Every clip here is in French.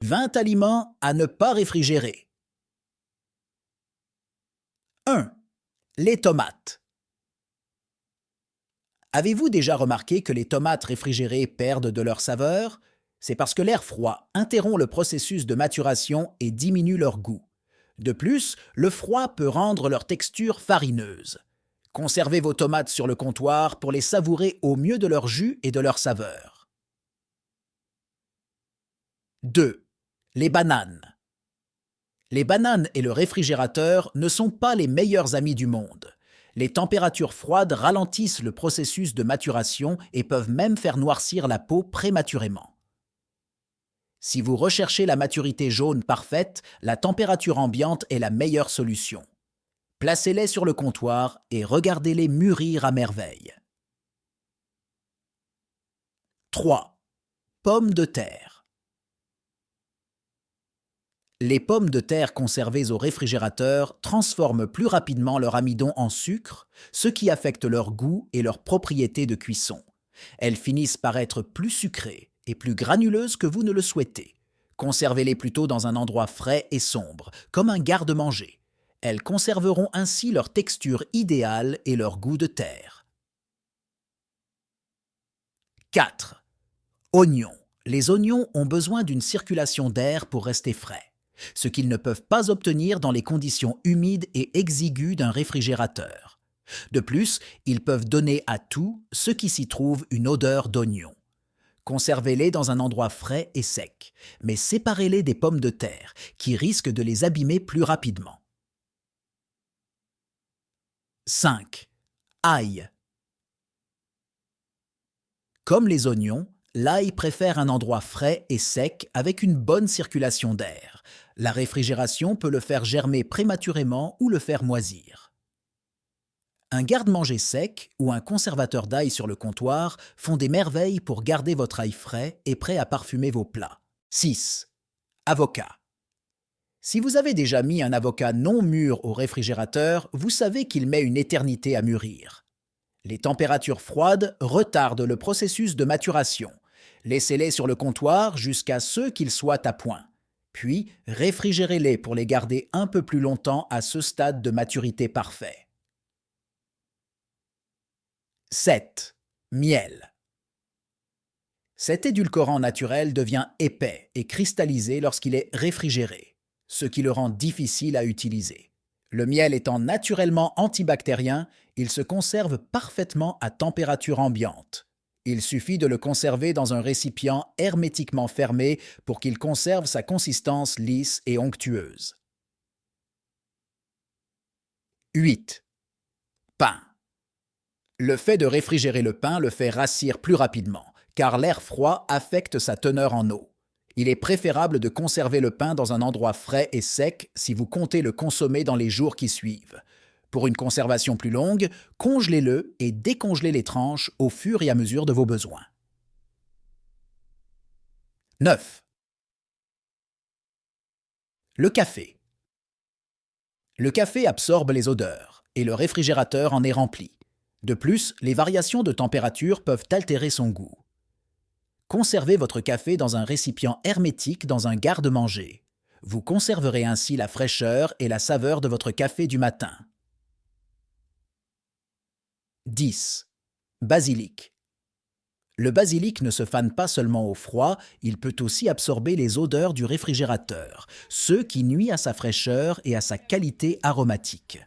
20 aliments à ne pas réfrigérer. 1. Les tomates. Avez-vous déjà remarqué que les tomates réfrigérées perdent de leur saveur? C'est parce que l'air froid interrompt le processus de maturation et diminue leur goût. De plus, le froid peut rendre leur texture farineuse. Conservez vos tomates sur le comptoir pour les savourer au mieux de leur jus et de leur saveur. 2. Les bananes. Les bananes et le réfrigérateur ne sont pas les meilleurs amis du monde. Les températures froides ralentissent le processus de maturation et peuvent même faire noircir la peau prématurément. Si vous recherchez la maturité jaune parfaite, la température ambiante est la meilleure solution. Placez-les sur le comptoir et regardez-les mûrir à merveille. 3. Pommes de terre. Les pommes de terre conservées au réfrigérateur transforment plus rapidement leur amidon en sucre, ce qui affecte leur goût et leurs propriétés de cuisson. Elles finissent par être plus sucrées et plus granuleuses que vous ne le souhaitez. Conservez-les plutôt dans un endroit frais et sombre, comme un garde-manger. Elles conserveront ainsi leur texture idéale et leur goût de terre. 4. Oignons. Les oignons ont besoin d'une circulation d'air pour rester frais, ce qu'ils ne peuvent pas obtenir dans les conditions humides et exiguës d'un réfrigérateur. De plus, ils peuvent donner à tout ce qui s'y trouve une odeur d'oignon. Conservez-les dans un endroit frais et sec, mais séparez-les des pommes de terre, qui risquent de les abîmer plus rapidement. 5. Ail. Comme les oignons, l'ail préfère un endroit frais et sec avec une bonne circulation d'air. La réfrigération peut le faire germer prématurément ou le faire moisir. Un garde-manger sec ou un conservateur d'ail sur le comptoir font des merveilles pour garder votre ail frais et prêt à parfumer vos plats. 6. Avocat. Si vous avez déjà mis un avocat non mûr au réfrigérateur, vous savez qu'il met une éternité à mûrir. Les températures froides retardent le processus de maturation. Laissez-les sur le comptoir jusqu'à ce qu'ils soient à point. Puis, réfrigérez-les pour les garder un peu plus longtemps à ce stade de maturité parfait. 7. Miel. Cet édulcorant naturel devient épais et cristallisé lorsqu'il est réfrigéré, ce qui le rend difficile à utiliser. Le miel étant naturellement antibactérien, il se conserve parfaitement à température ambiante. Il suffit de le conserver dans un récipient hermétiquement fermé pour qu'il conserve sa consistance lisse et onctueuse. 8. Pain. Le fait de réfrigérer le pain le fait rassir plus rapidement, car l'air froid affecte sa teneur en eau. Il est préférable de conserver le pain dans un endroit frais et sec si vous comptez le consommer dans les jours qui suivent. Pour une conservation plus longue, congelez-le et décongelez les tranches au fur et à mesure de vos besoins. 9. Le café. Le café absorbe les odeurs et le réfrigérateur en est rempli. De plus, les variations de température peuvent altérer son goût. Conservez votre café dans un récipient hermétique dans un garde-manger. Vous conserverez ainsi la fraîcheur et la saveur de votre café du matin. 10. Basilic. Le basilic ne se fane pas seulement au froid, il peut aussi absorber les odeurs du réfrigérateur, ce qui nuit à sa fraîcheur et à sa qualité aromatique.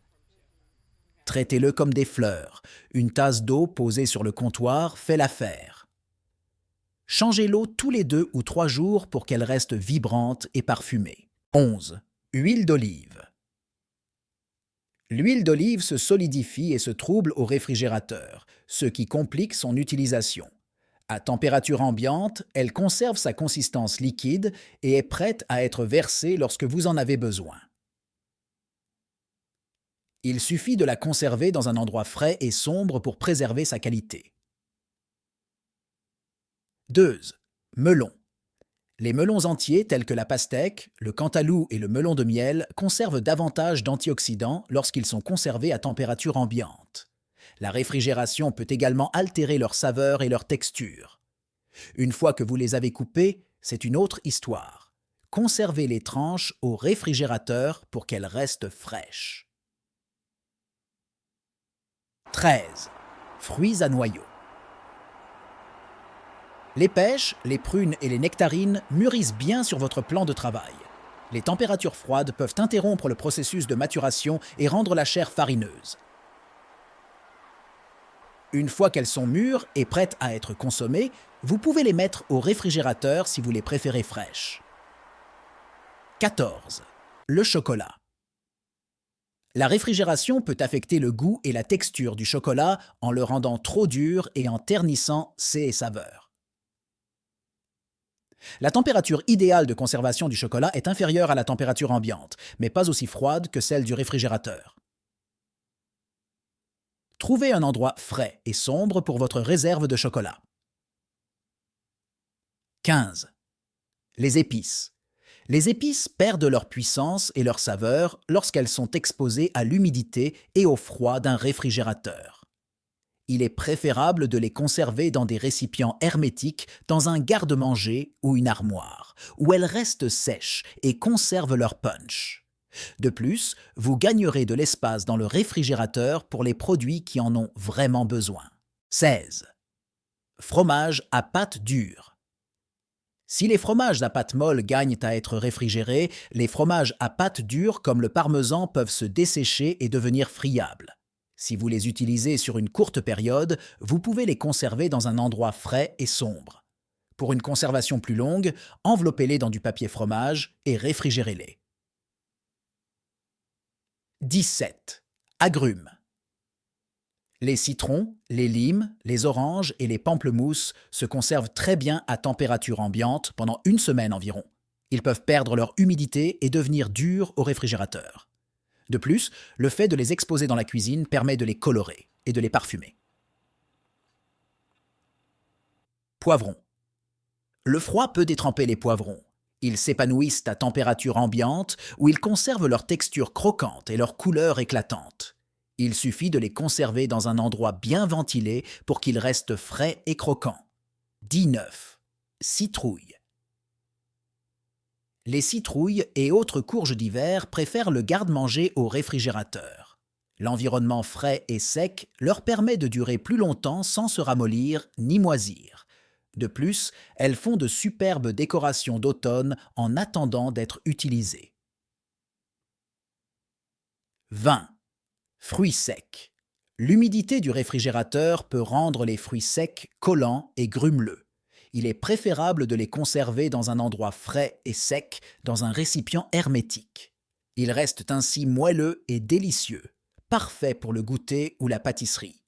Traitez-le comme des fleurs. Une tasse d'eau posée sur le comptoir fait l'affaire. Changez l'eau tous les 2 ou 3 jours pour qu'elle reste vibrante et parfumée. 11. Huile d'olive. L'huile d'olive se solidifie et se trouble au réfrigérateur, ce qui complique son utilisation. À température ambiante, elle conserve sa consistance liquide et est prête à être versée lorsque vous en avez besoin. Il suffit de la conserver dans un endroit frais et sombre pour préserver sa qualité. 2. Melon. Les melons entiers tels que la pastèque, le cantaloupe et le melon de miel conservent davantage d'antioxydants lorsqu'ils sont conservés à température ambiante. La réfrigération peut également altérer leur saveur et leur texture. Une fois que vous les avez coupés, c'est une autre histoire. conservez les tranches au réfrigérateur pour qu'elles restent fraîches. 13. Fruits à noyaux. Les pêches, les prunes et les nectarines mûrissent bien sur votre plan de travail. Les températures froides peuvent interrompre le processus de maturation et rendre la chair farineuse. Une fois qu'elles sont mûres et prêtes à être consommées, vous pouvez les mettre au réfrigérateur si vous les préférez fraîches. 14. Le chocolat. La réfrigération peut affecter le goût et la texture du chocolat en le rendant trop dur et en ternissant ses saveurs. La température idéale de conservation du chocolat est inférieure à la température ambiante, mais pas aussi froide que celle du réfrigérateur. Trouvez un endroit frais et sombre pour votre réserve de chocolat. 15. Les épices. Les épices perdent leur puissance et leur saveur lorsqu'elles sont exposées à l'humidité et au froid d'un réfrigérateur. Il est préférable de les conserver dans des récipients hermétiques, dans un garde-manger ou une armoire, où elles restent sèches et conservent leur punch. De plus, vous gagnerez de l'espace dans le réfrigérateur pour les produits qui en ont vraiment besoin. 16. Fromage à pâte dure. Si les fromages à pâte molle gagnent à être réfrigérés, les fromages à pâte dure comme le parmesan peuvent se dessécher et devenir friables. Si vous les utilisez sur une courte période, vous pouvez les conserver dans un endroit frais et sombre. Pour une conservation plus longue, enveloppez-les dans du papier fromage et réfrigérez-les. 17. Agrumes. Les citrons, les limes, les oranges et les pamplemousses se conservent très bien à température ambiante pendant une semaine environ. Ils peuvent perdre leur humidité et devenir durs au réfrigérateur. De plus, le fait de les exposer dans la cuisine permet de les colorer et de les parfumer. Poivrons. Le froid peut détremper les poivrons. Ils s'épanouissent à température ambiante où ils conservent leur texture croquante et leur couleur éclatante. Il suffit de les conserver dans un endroit bien ventilé pour qu'ils restent frais et croquants. 19. Citrouilles. Les citrouilles et autres courges d'hiver préfèrent le garde-manger au réfrigérateur. L'environnement frais et sec leur permet de durer plus longtemps sans se ramollir ni moisir. De plus, elles font de superbes décorations d'automne en attendant d'être utilisées. 20. Fruits secs. L'humidité du réfrigérateur peut rendre les fruits secs collants et grumeleux. Il est préférable de les conserver dans un endroit frais et sec, dans un récipient hermétique. Ils restent ainsi moelleux et délicieux, parfaits pour le goûter ou la pâtisserie.